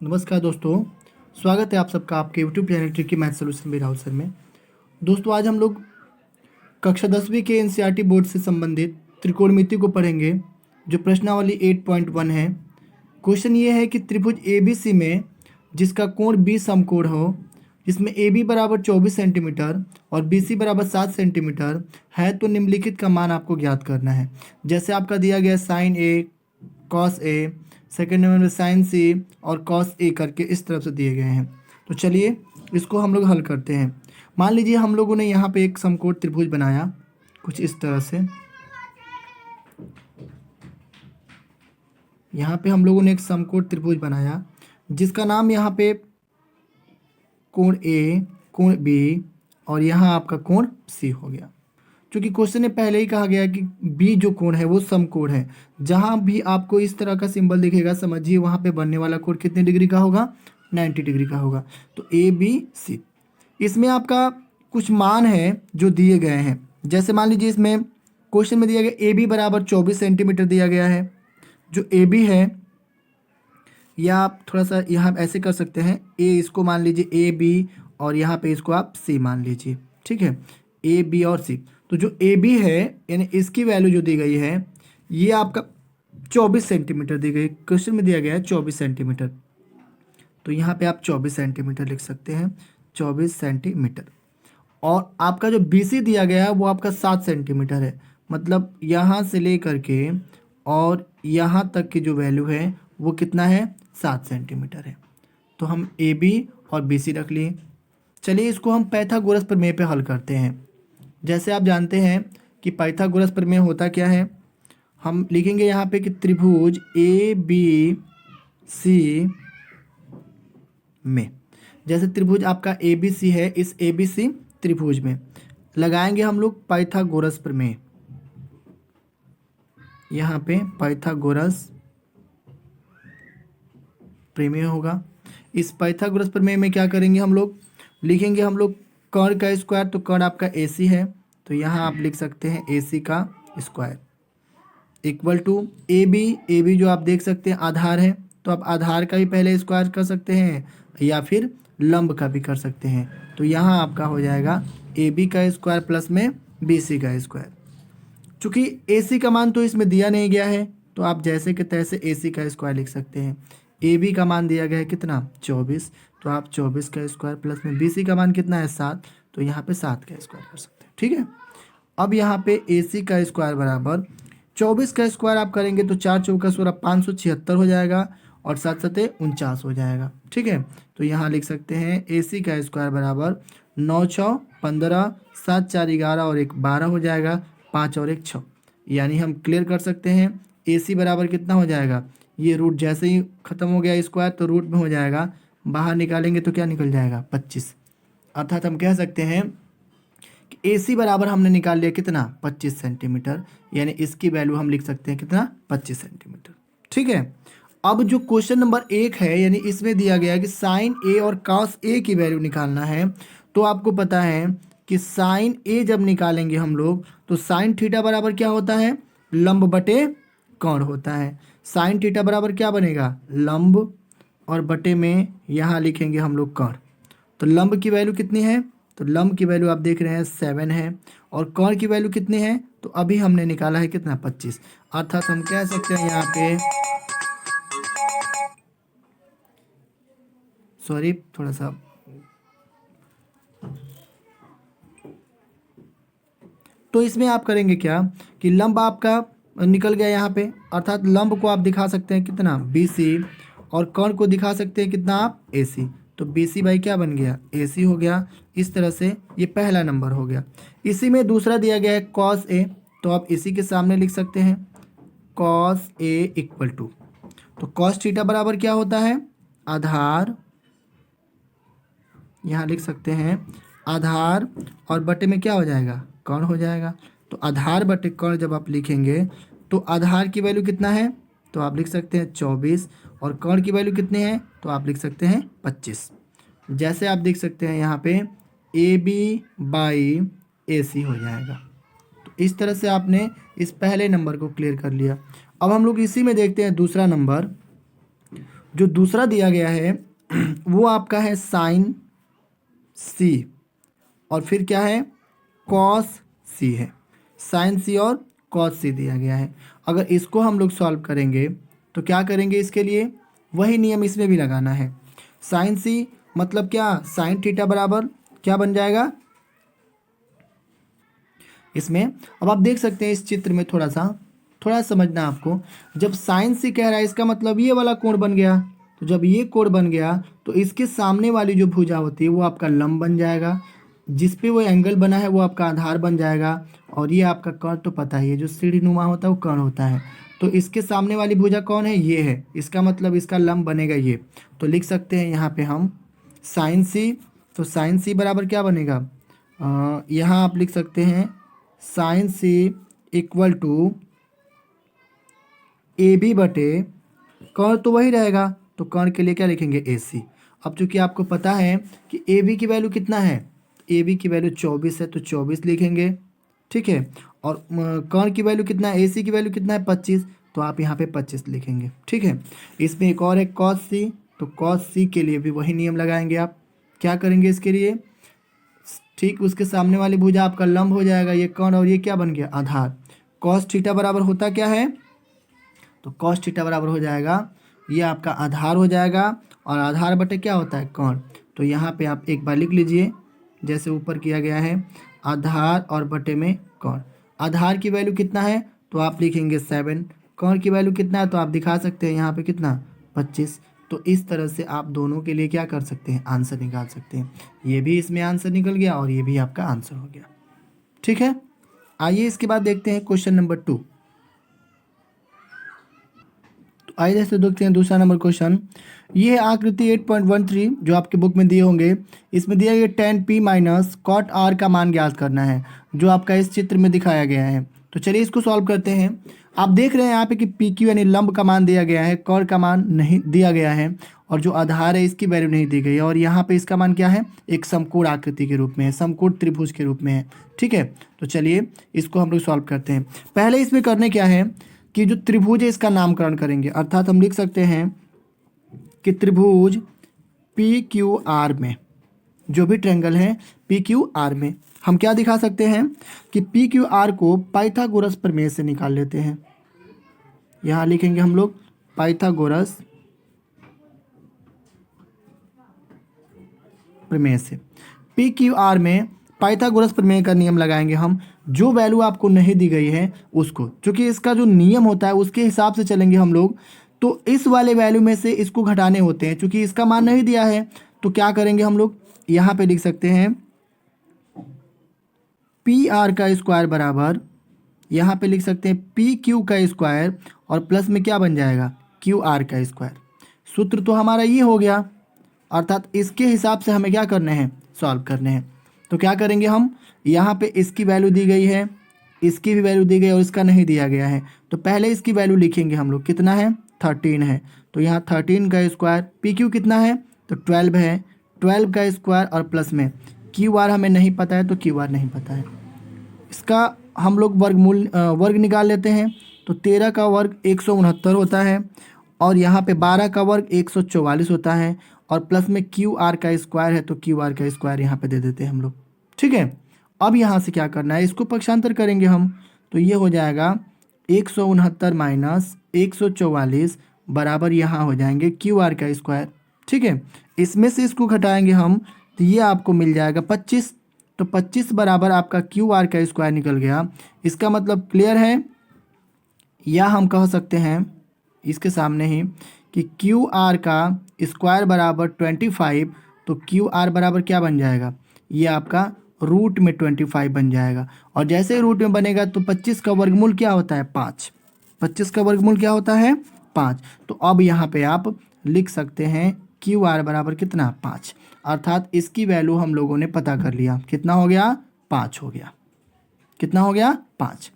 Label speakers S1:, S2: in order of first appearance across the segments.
S1: नमस्कार दोस्तों, स्वागत है आप सबका आपके YouTube channel tricky math solution bye Rahul sir में। दोस्तों आज हम लोग कक्षा 10वीं के एनसीईआरटी बोर्ड से संबंधित त्रिकोणमिति को पढ़ेंगे, जो प्रश्नावली 8.1 है। क्वेश्चन ये है कि त्रिभुज ABC में जिसका कोण बी समकोण हो, जिसमें AB बराबर 24 सेंटीमीटर और BC बराबर 7 सेंटीमीटर है, तो निम्नलिखित का मान आपको ज्ञात करना है। जैसे आपका दिया गया sine A, cos A, second number में साइन C और कॉस A करके इस तरफ से दिए गए हैं। तो चलिए इसको हम लोग हल करते हैं। मान लीजिए हम लोगों ने यहाँ पे एक समकोण त्रिभुज बनाया कुछ इस तरह से। यहाँ पे हम लोगों ने एक समकोण त्रिभुज बनाया जिसका नाम यहाँ पे कोण A, कोण B और यहाँ आपका कोण C हो गया। क्योंकि क्वेश्चन में पहले ही कहा गया कि बी जो कोण है वो समकोण है। जहाँ भी आपको इस तरह का सिंबल दिखेगा समझिए वहाँ पे बनने वाला कोण कितने डिग्री का होगा, 90 डिग्री का होगा। तो ABC इसमें आपका कुछ मान है जो दिए गए हैं। जैसे मान लीजिए इसमें क्वेश्चन में दिया गया AB बराबर 24 सेंटीमीटर दिया गया है। जो AB है, या आप थोड़ा सा यहाँ ऐसे कर सकते हैं, A इसको मान लीजिए AB और यहाँ पे इसको आप C मान लीजिए, ठीक है, AB और C। तो जो AB है यानी इसकी वैल्यू जो दी गई है ये आपका 24 सेंटीमीटर दी गई। क्वेश्चन में दिया गया है 24 सेंटीमीटर, तो यहाँ पे आप 24 सेंटीमीटर लिख सकते हैं, 24 सेंटीमीटर। और आपका जो BC दिया गया है वो आपका 7 सेंटीमीटर है। मतलब यहाँ से लेकर के और यहाँ तक की जो वैल्यू है वो कितना है, 7 सेंटीमीटर है। तो हम AB और BC रख लिए। चलिए इसको हम पाइथागोरस प्रमेय पे हल करते हैं। जैसे आप जानते हैं कि पाइथागोरस प्रमेय होता क्या है, हम लिखेंगे यहाँ पे कि त्रिभुज ABC में, जैसे त्रिभुज आपका ABC है, इस ABC त्रिभुज में लगाएंगे हम लोग पाइथागोरस प्रमेय। यहाँ पे पाइथागोरस प्रमेय होगा। इस पाइथागोरस प्रमेय में क्या करेंगे हम लोग, लिखेंगे हम लोग कर्ण का स्क्वायर। तो कर्ण आपका AC है, तो यहाँ आप लिख सकते हैं AC का स्क्वायर इक्वल टू AB जो आप देख सकते हैं आधार है, तो आप आधार का भी पहले स्क्वायर कर सकते हैं या फिर लंब का भी कर सकते हैं। तो यहाँ आपका हो जाएगा AB का स्क्वायर प्लस में BC का स्क्वायर। चूँकि AC का मान तो इसमें दिया नहीं गया है, तो आप जैसे कि तैसे AC का स्क्वायर लिख सकते हैं। AB का मान दिया गया है कितना, 24, तो आप 24 का स्क्वायर प्लस में BC का मान कितना है, 7, तो यहाँ पे 7 का स्क्वायर कर सकते हैं, ठीक है। अब यहाँ पे AC का स्क्वायर बराबर 24 का स्क्वायर आप करेंगे तो 4 चौका 16, 576 हो जाएगा और 7 सते 49 हो जाएगा, ठीक है। तो यहाँ लिख सकते हैं AC का स्क्वायर बराबर 9 6 15, 7 4 11 और 1 12 हो जाएगा, 5 और 1 6। यानी हम क्लियर कर सकते हैं AC बराबर कितना हो जाएगा, ये रूट जैसे ही खत्म हो गया स्क्वायर तो रूट में हो जाएगा, बाहर निकालेंगे तो क्या निकल जाएगा, 25। अर्थात हम कह सकते हैं कि AC बराबर हमने निकाल लिया कितना, 25 सेंटीमीटर। यानी इसकी वैल्यू हम लिख सकते हैं कितना, 25 सेंटीमीटर, ठीक है। अब जो क्वेश्चन नंबर 1 है, यानी इसमें दिया गया है कि साइन A और कॉस A की वैल्यू निकालना है। तो आपको पता है कि साइन A जब निकालेंगे हम लोग तो साइन थीटा बराबर क्या होता है, लंब बटे कोण होता है। साइन थीटा बराबर क्या बनेगा, लंब, और बटे में यहाँ लिखेंगे हम लोग कोण। तो लंब की वैल्यू कितनी है, तो लंब की वैल्यू आप देख रहे हैं 7 है, और कोण की वैल्यू कितनी है, तो अभी हमने निकाला है कितना, 25। अर्थात हम कह सकते हैं यहाँ पे, सॉरी थोड़ा सा, तो इसमें आप करेंगे क्या कि लंब आपका निकल गया यहाँ पे, अर्थात लंब को आप दिखा सकते हैं कितना, BC, और कोण को दिखा सकते हैं कितना, आप AC। तो BC बाई क्या बन गया, AC हो गया। इस तरह से ये पहला नंबर हो गया। इसी में दूसरा दिया गया है cos A, तो आप इसी के सामने लिख सकते हैं cos A इक्वल टू, तो cos थीटा बराबर क्या होता है, आधार, यहाँ लिख सकते हैं आधार, और बटे में क्या हो जाएगा, कोण हो जाएगा। तो आधार बटे कोण जब आप लिखेंगे तो आधार की वैल्यू कितना है, तो आप लिख सकते हैं 24, और कोण की वैल्यू कितने हैं, तो आप लिख सकते हैं 25। जैसे आप देख सकते हैं यहाँ पे AB बाई AC हो जाएगा। तो इस तरह से आपने इस पहले नंबर को क्लियर कर लिया। अब हम लोग इसी में देखते हैं दूसरा नंबर। जो दूसरा दिया गया है वो आपका है साइन सी, और फिर क्या है, कॉस सी है। साइन सी और कॉस सी दिया गया है। अगर इसको हम लोग सॉल्व करेंगे तो क्या करेंगे, इसके लिए वही नियम इसमें भी लगाना है। साइन सी मतलब क्या, साइन थीटा बराबर क्या बन जाएगा इसमें। अब आप देख सकते हैं इस चित्र में थोड़ा समझना आपको। जब साइन सी कह रहा है इसका मतलब ये वाला कोण बन गया, तो जब ये कोण बन गया तो इसके सामने वाली जो भुजा होती है वो आपका लंब बन जाएगा, जिस पे वो एंगल बना है वो आपका आधार बन जाएगा। और ये आपका कर्ण तो पता ही है, जो सीढ़ी नुमा होता है वो कर्ण होता है। तो इसके सामने वाली भुजा कौन है, ये है, इसका मतलब इसका लंब बनेगा ये। तो लिख सकते हैं यहाँ पे हम साइन सी, तो साइन सी बराबर क्या बनेगा, यहाँ आप लिख सकते हैं sine C equal to A B बटे, कर्ण तो वही रहेगा तो कर्ण के लिए क्या लिखेंगे, ए सी। अब चूंकि आपको पता है कि ए बी की वैल्यू कितना है, ए बी की वैल्यू 24 है तो 24 लिखेंगे, ठीक है। और कर्ण की वैल्यू कितना है, ए सी की वैल्यू कितना है 25, तो आप यहाँ पे 25 लिखेंगे, ठीक है। इसमें एक और है कॉस सी, तो कॉस सी के लिए भी वही नियम लगाएंगे। आप क्या करेंगे इसके लिए, ठीक उसके सामने वाली भुजा आपका लंब हो जाएगा, ये कर्ण और ये क्या बन गया, आधार। कॉस थीटा बराबर होता क्या है, तो कॉस थीटा बराबर हो जाएगा, ये आपका आधार हो जाएगा, और आधार बटे क्या होता है, कर्ण। तो यहाँ पे आप एक बार लिख लीजिए जैसे ऊपर किया गया है, आधार और बटे में कर्ण। आधार की वैल्यू कितना है तो आप लिखेंगे 7, कर्ण की वैल्यू कितना है तो आप दिखा सकते हैं यहाँ पे कितना, 25। तो इस तरह से आप दोनों के लिए क्या कर सकते हैं, आंसर निकाल सकते हैं। ये भी इसमें आंसर निकल गया और ये भी आपका आंसर हो गया, ठीक है। आइए इसके बाद देखते हैं क्वेश्चन नंबर 2। तो आइए जैसे देखते हैं दूसरा नंबर क्वेश्चन। ये है आकृति 8.13 जो आपके बुक में दिए होंगे। इसमें दिया गया tan p minus cot r का मान ज्ञात करना है, जो आपका इस चित्र में दिखाया गया है। तो चलिए इसको सॉल्व करते हैं। आप देख रहे हैं यहाँ पे कि पी क्यू यानी लंब का मान दिया गया है, कॉर का मान नहीं दिया गया है, और जो आधार है इसकी वैल्यू नहीं दी गई है। और यहाँ पे इसका मान क्या है, एक समकोण आकृति के रूप में है, समकोण त्रिभुज के रूप में है, ठीक है। तो चलिए इसको हम लोग सॉल्व करते हैं। पहले इसमें करने क्या है कि जो त्रिभुज है इसका नामकरण करेंगे, अर्थात हम लिख सकते हैं कि त्रिभुज पी क्यू आर में, जो भी ट्रायंगल है पी क्यू आर में, हम क्या दिखा सकते हैं कि पी क्यू आर को पाइथागोरस प्रमेय से निकाल लेते हैं। यहाँ लिखेंगे हम लोग पाइथागोरस प्रमेय से। पी क्यू आर में पाइथागोरस प्रमेय का नियम लगाएंगे हम, जो वैल्यू आपको नहीं दी गई है उसको, क्योंकि इसका जो नियम होता है उसके हिसाब से चलेंगे हम लोग। तो इस वाले वैल्यू में से इसको घटाने होते हैं, क्योंकि इसका मान नहीं दिया है। तो क्या करेंगे हम लोग, यहाँ पे लिख सकते हैं पी आर का स्क्वायर बराबर, यहाँ पे लिख सकते हैं पी क्यू का स्क्वायर, और प्लस में क्या बन जाएगा, क्यू आर का स्क्वायर। सूत्र तो हमारा ये हो गया, अर्थात इसके हिसाब से हमें क्या करने हैं, सॉल्व करने हैं। तो क्या करेंगे हम, यहाँ पे इसकी वैल्यू दी गई है, इसकी भी वैल्यू दी गई और इसका नहीं दिया गया है। तो पहले इसकी वैल्यू लिखेंगे हम लोग, कितना है 13 है, तो यहाँ 13 का स्क्वायर, पी क्यू कितना है तो 12 है, 12 का स्क्वायर और प्लस में क्यू आर हमें नहीं पता है तो क्यू आर नहीं पता है। इसका हम लोग वर्ग निकाल लेते हैं। तो 13 का वर्ग 169 होता है, और यहाँ पे 12 का वर्ग 144 होता है, और प्लस में क्यू आर का स्क्वायर है तो क्यू आर का स्क्वायर यहाँ पे दे देते हैं हम लोग, ठीक है। अब यहाँ से क्या करना है, इसको पक्षांतर करेंगे हम, तो ये हो जाएगा 169 माइनस 144 बराबर यहाँ हो जाएंगे क्यू आर का स्क्वायर, ठीक है। इसमें से इसको घटाएंगे हम तो ये आपको मिल जाएगा 25, तो 25 बराबर आपका क्यू आर का स्क्वायर निकल गया। इसका मतलब क्लियर है, या हम कह सकते हैं इसके सामने ही कि क्यू आर का स्क्वायर बराबर 25, तो क्यू आर बराबर क्या बन जाएगा, ये आपका रूट में 25 बन जाएगा। और जैसे ही रूट में बनेगा तो 25 का वर्गमूल क्या होता है 5, 25 का वर्गमूल क्या होता है 5। तो अब यहाँ पे आप लिख सकते हैं क्यू आर बराबर कितना 5, अर्थात इसकी वैल्यू हम लोगों ने पता कर लिया, कितना हो गया 5 हो गया, कितना हो गया 5।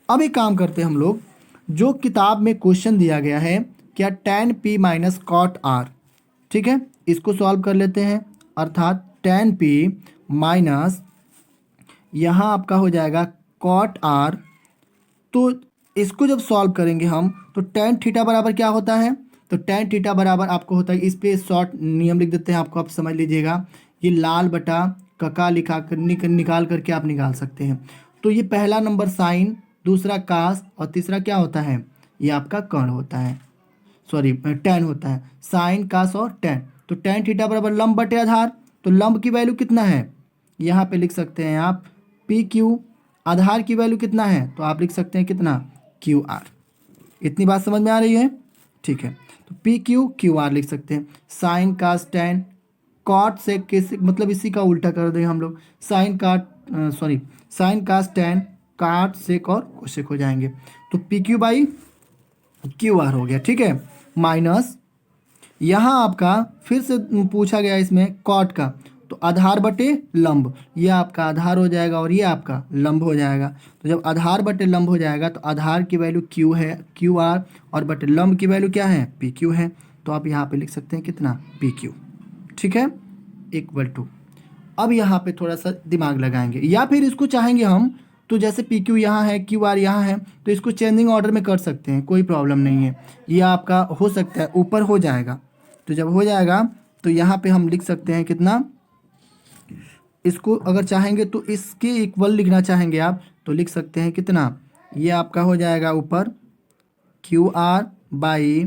S1: अब एक काम करते हैं हम लोग, जो किताब में क्वेश्चन दिया गया है क्या tan p minus cot r, ठीक है, इसको सॉल्व कर लेते हैं। अर्थात tan p माइनस यहाँ आपका हो जाएगा कॉट r, तो इसको जब सॉल्व करेंगे हम तो tan थीटा बराबर क्या होता है, तो tan थीटा बराबर आपको होता है, इस पे शॉर्ट नियम लिख देते हैं आपको, आप समझ लीजिएगा। ये लाल बटा कका लिखा कर निकाल करके आप निकाल सकते हैं। तो ये पहला नंबर साइन, दूसरा कास और तीसरा क्या होता है, ये आपका कर्ण होता है, सॉरी tan होता है, साइन कास और tan। तो tan थीटा बराबर लंब बटे आधार। तो लंब की वैल्यू कितना है, यहाँ पे लिख सकते हैं आप पी क्यू। आधार की वैल्यू कितना है, तो आप लिख सकते हैं कितना, क्यू आर। इतनी बात समझ में आ रही है, ठीक है। तो पी क्यू क्यू आर लिख सकते हैं। साइन कास टैन कॉट सेक कैसे, मतलब इसी का उल्टा कर देंगे हम लोग, साइन कास टैन काट सेक और कोसेक हो जाएंगे। तो P Q by Q R हो गया, ठीक है। माइनस यहाँ आपका फिर से पूछा गया इसमें कॉट का, तो आधार बटे लंब, ये आपका आधार हो जाएगा और ये आपका लंब हो जाएगा। तो जब आधार बटे लंब हो जाएगा तो आधार की वैल्यू क्यू है, क्यू आर, और बटे लंब की वैल्यू क्या है, पी क्यू है। तो आप यहाँ पे लिख सकते हैं कितना, पी क्यू, ठीक है, इक्वल टू। अब यहाँ पे थोड़ा सा दिमाग लगाएंगे, या फिर इसको चाहेंगे हम तो जैसे पी क्यू यहाँ है, क्यू आर यहाँ है, तो इसको चेंजिंग ऑर्डर में कर सकते हैं, कोई प्रॉब्लम नहीं है। ये आपका हो सकता है ऊपर हो जाएगा, तो जब हो जाएगा तो यहाँ पे हम लिख सकते हैं कितना, इसको अगर चाहेंगे तो इसके इक्वल लिखना चाहेंगे आप तो लिख सकते हैं कितना, ये आपका हो जाएगा ऊपर Q R by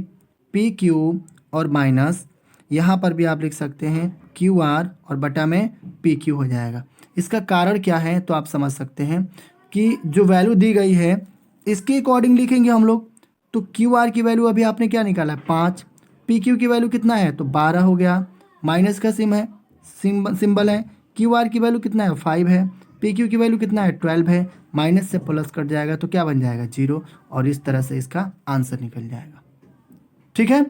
S1: P Q और माइनस यहाँ पर भी आप लिख सकते हैं क्यू आर और बटा में पी क्यू हो जाएगा। इसका कारण क्या है, तो आप समझ सकते हैं कि जो वैल्यू दी गई है इसके अकॉर्डिंग लिखेंगे हम लोग। तो क्यू आर की वैल्यू अभी आपने क्या निकाला है, 5। पी क्यू की वैल्यू कितना है, तो 12 हो गया, माइनस का सिंबल है। क्यू आर की वैल्यू कितना है, 5 है। पी क्यू की वैल्यू कितना है, 12 है। माइनस से प्लस कट जाएगा तो क्या बन जाएगा, 0, और इस तरह से इसका आंसर निकल जाएगा, ठीक है।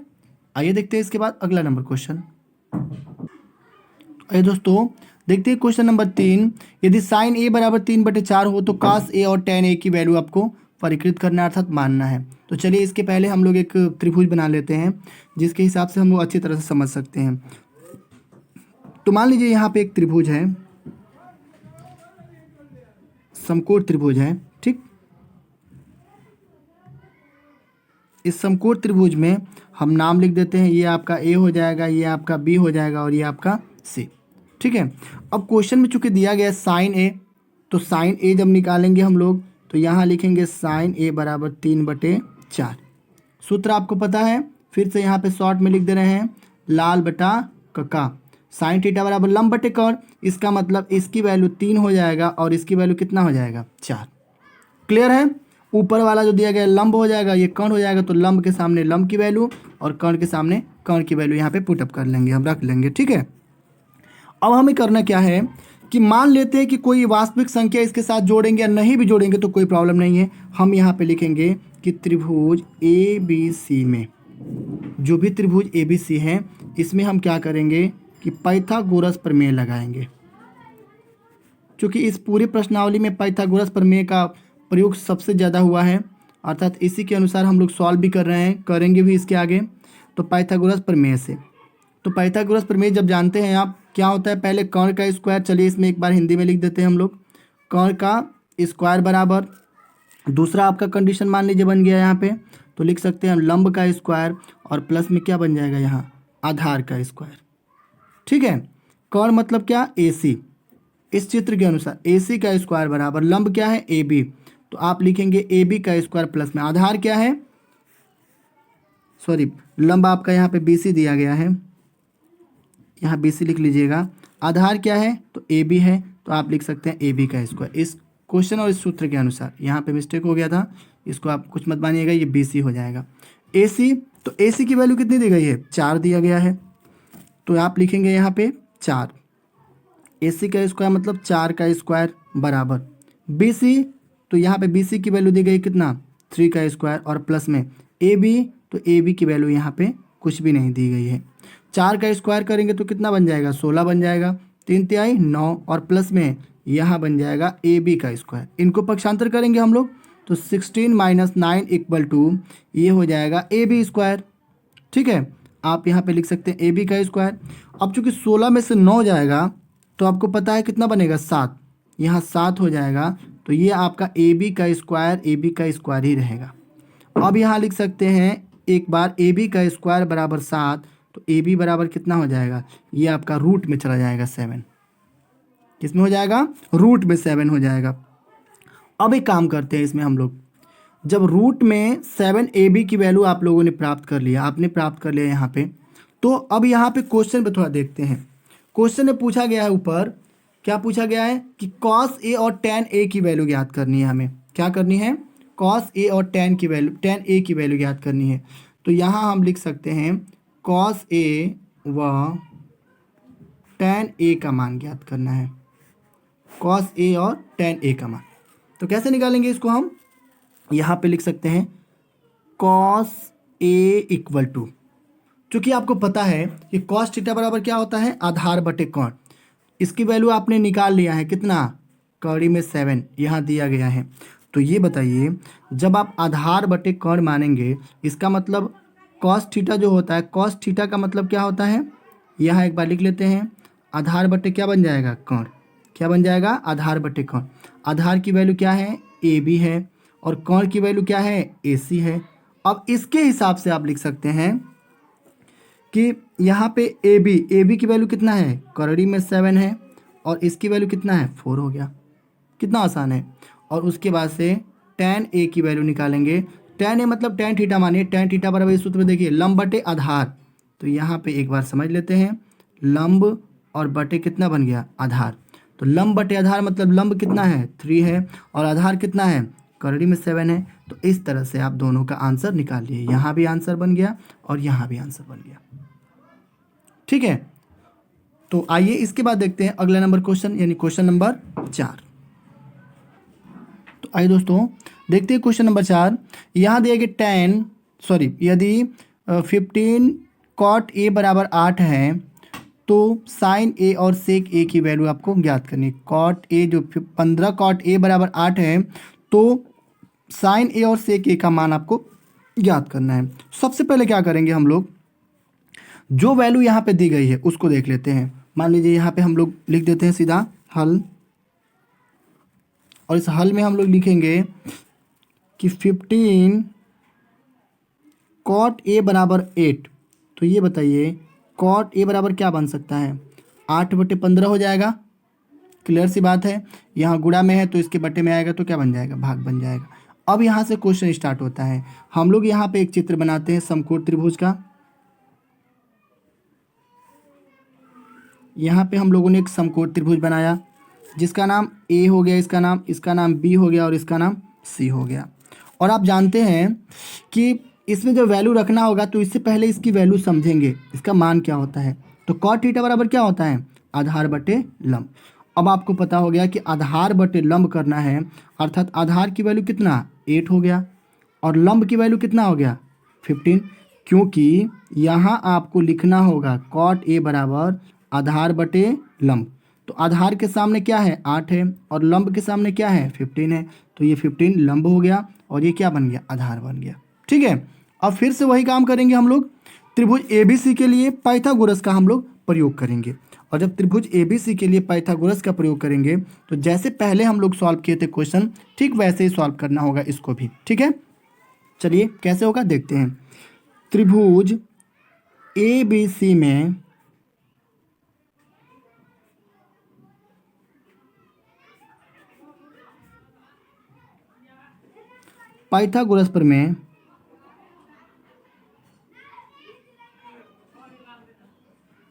S1: आइए देखते हैं इसके बाद अगला नंबर क्वेश्चन। आइए दोस्तों देखते हैं क्वेश्चन नंबर 3। यदि साइन ए बराबर 3/4 हो तो कास ए और tan ए की वैल्यू आपको परिकृत करना अर्थात मानना है। तो चलिए इसके पहले हम लोग एक त्रिभुज बना लेते हैं जिसके हिसाब से हम लोग अच्छी तरह से समझ सकते हैं। तो मान लीजिए यहाँ पे एक त्रिभुज है, समकोण त्रिभुज है, ठीक। इस समकोण त्रिभुज में हम नाम लिख देते हैं, ये आपका ए हो जाएगा, ये आपका बी हो जाएगा और ये आपका सी, ठीक है। अब क्वेश्चन में चूंकि दिया गया है साइन ए, तो साइन ए जब निकालेंगे हम लोग तो यहाँ लिखेंगे साइन ए बराबर 3/4। सूत्र आपको पता है, फिर से यहाँ पे शॉर्ट में लिख दे रहे हैं, लाल बटा कका, साइन थीटा बराबर लंब बटे कर्ण। इसका मतलब इसकी वैल्यू 3 हो जाएगा और इसकी वैल्यू कितना हो जाएगा, 4। क्लियर है। ऊपर वाला जो दिया गया लंब हो जाएगा, ये कर्ण हो जाएगा, तो लंब के सामने लंब की वैल्यू और कर्ण के सामने कर्ण की वैल्यू यहाँ पे पुटअप कर लेंगे, हम रख लेंगे, ठीक है। अब हमें करना क्या है कि मान लेते हैं कि कोई वास्तविक संख्या इसके साथ जोड़ेंगे या नहीं भी जोड़ेंगे तो कोई प्रॉब्लम नहीं है। हम यहाँ पे लिखेंगे कि त्रिभुज ए बी सी में, जो भी त्रिभुज ए बी सी है, इसमें हम क्या करेंगे कि पाइथागोरस प्रमेय लगाएंगे। क्योंकि इस पूरी प्रश्नावली में पाइथागोरस प्रमेय का प्रयोग सबसे ज़्यादा हुआ है, अर्थात इसी के अनुसार हम लोग सॉल्व भी कर रहे हैं, करेंगे भी इसके आगे। तो पाइथागोरस प्रमेय से, तो पाइथागोरस प्रमेय जब जानते हैं आप, क्या होता है, पहले कर्ण का स्क्वायर, चलिए इसमें एक बार हिंदी में लिख देते हैं हम लोग, कर्ण का स्क्वायर बराबर, दूसरा आपका कंडीशन मान लीजिए बन गया यहाँ पे, तो लिख सकते हैं हम लंब का स्क्वायर और प्लस में क्या बन जाएगा यहाँ, आधार का स्क्वायर, ठीक है। कर्ण मतलब क्या, ए सी, इस चित्र के अनुसार ए सी का स्क्वायर बराबर लंब क्या है, ए बी, तो आप लिखेंगे ए बी का स्क्वायर प्लस में आधार क्या है, सॉरी लंब आपका यहाँ पे बी सी दिया गया है, यहाँ बी सी लिख लीजिएगा, आधार क्या है, तो ए बी है, तो आप लिख सकते हैं ए बी का स्क्वायर। इस क्वेश्चन और इस सूत्र के अनुसार, यहाँ पे मिस्टेक हो गया था, इसको आप कुछ मत मानिएगा, ये बी सी हो जाएगा। ए सी, तो ए सी की वैल्यू कितनी दी गई है, 4 दिया गया है, तो आप लिखेंगे यहाँ पे 4, ए सी का स्क्वायर मतलब 4 का स्क्वायर बराबर बी सी, तो यहाँ पे बी सी की वैल्यू दी गई कितना, 3 का स्क्वायर और प्लस में ए बी, तो ए बी की वैल्यू यहाँ पे कुछ भी नहीं दी गई है। 4 का स्क्वायर करेंगे तो कितना बन जाएगा, 16 बन जाएगा, 3 तिहाई 9 और प्लस में यहाँ बन जाएगा ए बी का स्क्वायर। इनको पक्षांतर करेंगे हम लोग तो 16 - 9 = ये हो जाएगा ए बी स्क्वायर, ठीक है। आप यहाँ पे लिख सकते हैं ए बी का स्क्वायर। अब चूंकि 16 में से 9 जाएगा तो आपको पता है कितना बनेगा, 7, यहाँ 7 हो जाएगा, तो ये आपका ए बी का स्क्वायर ही रहेगा। अब यहाँ लिख सकते हैं एक बार ए बी का स्क्वायर बराबर 7, तो ए बी बराबर कितना हो जाएगा, ये आपका रूट में चला जाएगा 7। किस में हो जाएगा, रूट में 7 हो जाएगा। अब एक काम करते हैं इसमें हम लोग, जब रूट में 7 ए बी की वैल्यू आप लोगों ने प्राप्त कर लिया, आपने प्राप्त कर लिया यहाँ पे, तो अब यहाँ पे क्वेश्चन पे थोड़ा देखते हैं। क्वेश्चन में पूछा गया है ऊपर, क्या पूछा गया है कि कॉस ए और tan ए की वैल्यू ज्ञात करनी है। हमें क्या करनी है, कॉस ए और tan ए की वैल्यू ज्ञात करनी है। तो यहाँ हम लिख सकते हैं कॉस ए व tan ए का मान ज्ञात करना है, कॉस ए और tan ए का मान। तो कैसे निकालेंगे इसको, हम यहाँ पे लिख सकते हैं कॉस ए इक्वल टू, चूँकि आपको पता है कि कॉस थीटा बराबर क्या होता है, आधार बटे कर्ण। इसकी वैल्यू आपने निकाल लिया है, कितना, कड़ी में 7 यहाँ दिया गया है। तो ये बताइए, जब आप आधार बटे कर्ण मानेंगे, इसका मतलब कॉस थीटा जो होता है, कॉस थीटा का मतलब क्या होता है, यहाँ एक बार लिख लेते हैं, आधार बटे क्या बन जाएगा, कर्ण। क्या बन जाएगा, आधार बटे कर्ण। आधार की वैल्यू क्या है, ए बी है, और कर्ण की वैल्यू क्या है, ए सी है। अब इसके हिसाब से आप लिख सकते हैं कि यहाँ पे ए बी की वैल्यू कितना है, करड़ी में 7 है, और इसकी वैल्यू कितना है, 4 हो गया। कितना आसान है। और उसके बाद से tan ए की वैल्यू निकालेंगे। tan ए मतलब tan थीटा मानिए, tan थीटा बराबर इस सूत्र में देखिए लंब बटे आधार। तो यहाँ पे एक बार समझ लेते हैं, लंब और बटे कितना बन गया, आधार। तो लंब बटे आधार मतलब लंब कितना है, 3 है, और आधार कितना है, करड़ी में 7 है। तो इस तरह से आप दोनों का आंसर निकाल लिए, यहाँ भी आंसर बन गया और यहाँ भी आंसर बन गया। ठीक है, तो आइए इसके बाद देखते हैं अगला नंबर क्वेश्चन, यानी क्वेश्चन नंबर 4। तो आइए दोस्तों देखते हैं क्वेश्चन नंबर 4। यहाँ दिया गया यदि 15 कॉट ए बराबर 8 है, तो साइन ए और सेक ए की वैल्यू आपको ज्ञात करनी है। कॉट ए जो 15 कॉट ए बराबर 8 है, तो साइन ए और सेक ए का मान आपको ज्ञात करना है। सबसे पहले क्या करेंगे हम लोग, जो वैल्यू यहाँ पे दी गई है उसको देख लेते हैं। मान लीजिए यहाँ पे हम लोग लिख देते हैं सीधा हल, और इस हल में हम लोग लिखेंगे कि 15 कॉट ए बराबर 8। तो ये बताइए कॉट ए बराबर क्या बन सकता है, 8/15 हो जाएगा। क्लियर सी बात है, यहाँ गुणा में है तो इसके बटे में आएगा तो क्या बन जाएगा, भाग बन जाएगा। अब यहाँ से क्वेश्चन स्टार्ट होता है। हम लोग यहाँ पे एक चित्र बनाते हैं समकोण त्रिभुज का। यहाँ पे हम लोगों ने एक समकोण त्रिभुज बनाया जिसका नाम ए हो गया, इसका नाम बी हो गया, और इसका नाम सी हो गया। और आप जानते हैं कि इसमें जो वैल्यू रखना होगा, तो इससे पहले इसकी वैल्यू समझेंगे, इसका मान क्या होता है। तो कॉट थीटा बराबर क्या होता है, आधार बटे लंब। अब आपको पता हो गया कि आधार बटे लंब करना है, अर्थात आधार की वैल्यू कितना, 8 हो गया, और लंब की वैल्यू कितना हो गया, 15। क्योंकि यहाँ आपको लिखना होगा कॉट ए बराबर आधार बटे लंब। तो आधार के सामने क्या है, 8 है, और लंब के सामने क्या है, 15 है। तो ये 15 लंब हो गया, और ये क्या बन गया, आधार बन गया। ठीक है, अब फिर से वही काम करेंगे हम लोग। त्रिभुज ABC के लिए पाइथागोरस का हम लोग प्रयोग करेंगे। और जब त्रिभुज ABC के लिए पाइथागोरस का प्रयोग करेंगे, तो जैसे पहले हम लोग सॉल्व किए थे क्वेश्चन, ठीक वैसे ही सॉल्व करना होगा इसको भी। ठीक है, चलिए कैसे होगा देखते हैं। त्रिभुज ABC में पाइथागोरस प्रमेय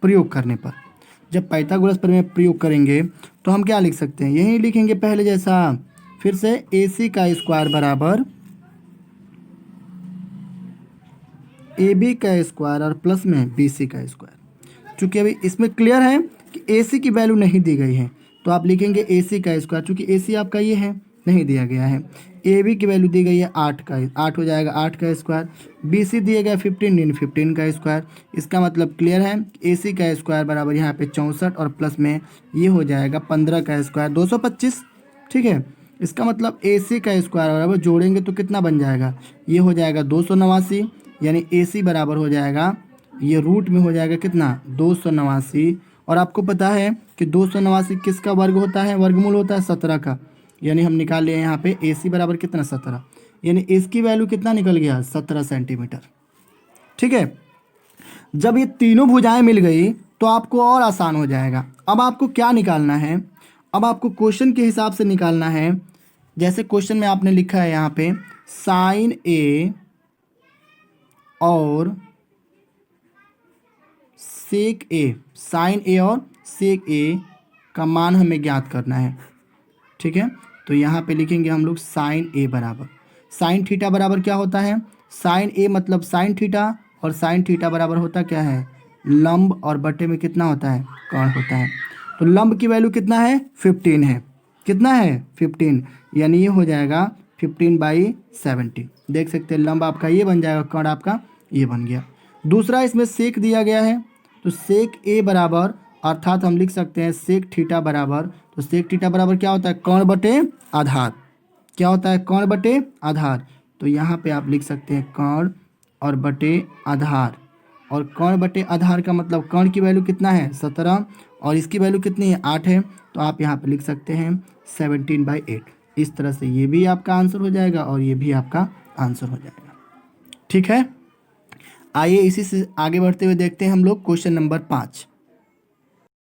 S1: प्रयोग करने पर, जब पाइथागोरस प्रमेय प्रयोग करेंगे तो हम क्या लिख सकते हैं, यही लिखेंगे पहले जैसा। फिर से AC का स्क्वायर बराबर AB का स्क्वायर और प्लस में BC का स्क्वायर। चूँकि अभी इसमें क्लियर है कि AC की वैल्यू नहीं दी गई है, तो आप लिखेंगे AC का स्क्वायर। चूँकि AC आपका ये है, नहीं दिया गया है। AB की वैल्यू दी गई है 8 हो जाएगा 8 का स्क्वायर। BC दिया गया 15 यानी 15 का स्क्वायर। इसका मतलब क्लियर है, AC का स्क्वायर बराबर यहाँ पे 64 और प्लस में ये हो जाएगा 15 का स्क्वायर 225। ठीक है, इसका मतलब AC का स्क्वायर बराबर जोड़ेंगे तो कितना बन जाएगा, ये हो जाएगा 289, यानी AC बराबर हो जाएगा, ये रूट में हो जाएगा कितना, 289। और आपको पता है कि 289 किसका वर्ग होता है, वर्गमूल होता है 17 का। यानी हम निकाल लिए यहाँ पे AC बराबर कितना, 17, यानी इसकी वैल्यू कितना निकल गया, 17 सेंटीमीटर। ठीक है। जब ये तीनों भुजाएं मिल गई तो आपको और आसान हो जाएगा। अब आपको क्या निकालना है, अब आपको क्वेश्चन के हिसाब से निकालना है। जैसे क्वेश्चन में आपने लिखा है यहाँ पे साइन ए और सेक ए, साइन ए और सेक ए का मान हमें ज्ञात करना है। ठीक है, तो यहाँ पे लिखेंगे हम लोग साइन ए बराबर, साइन थीटा बराबर क्या होता है, साइन ए मतलब साइन थीटा, और साइन थीटा बराबर होता क्या है, लंब, और बटे में कितना होता है, कर्ण होता है। तो लंब की वैल्यू कितना है, 15 है। कितना है, 15, यानी ये हो जाएगा 15/70। देख सकते हैं लंब आपका ये बन जाएगा, कर्ण आपका ये बन गया। दूसरा इसमें सेक दिया गया है, तो सेक ए बराबर, अर्थात हम लिख सकते हैं सेक थीटा बराबर, तो सेक थीटा बराबर क्या होता है, कर्ण बटे आधार। क्या होता है, कर्ण बटे आधार। तो यहाँ पे आप लिख सकते हैं कर्ण और बटे आधार, और कर्ण बटे आधार का मतलब कर्ण की वैल्यू कितना है, 17, और इसकी वैल्यू कितनी है, 8 है। तो आप यहाँ पे लिख सकते हैं 17/8। इस तरह से ये भी आपका आंसर हो जाएगा और ये भी आपका आंसर हो जाएगा। ठीक है, आइए इसी से आगे बढ़ते हुए देखते हैं हम लोग क्वेश्चन नंबर 5।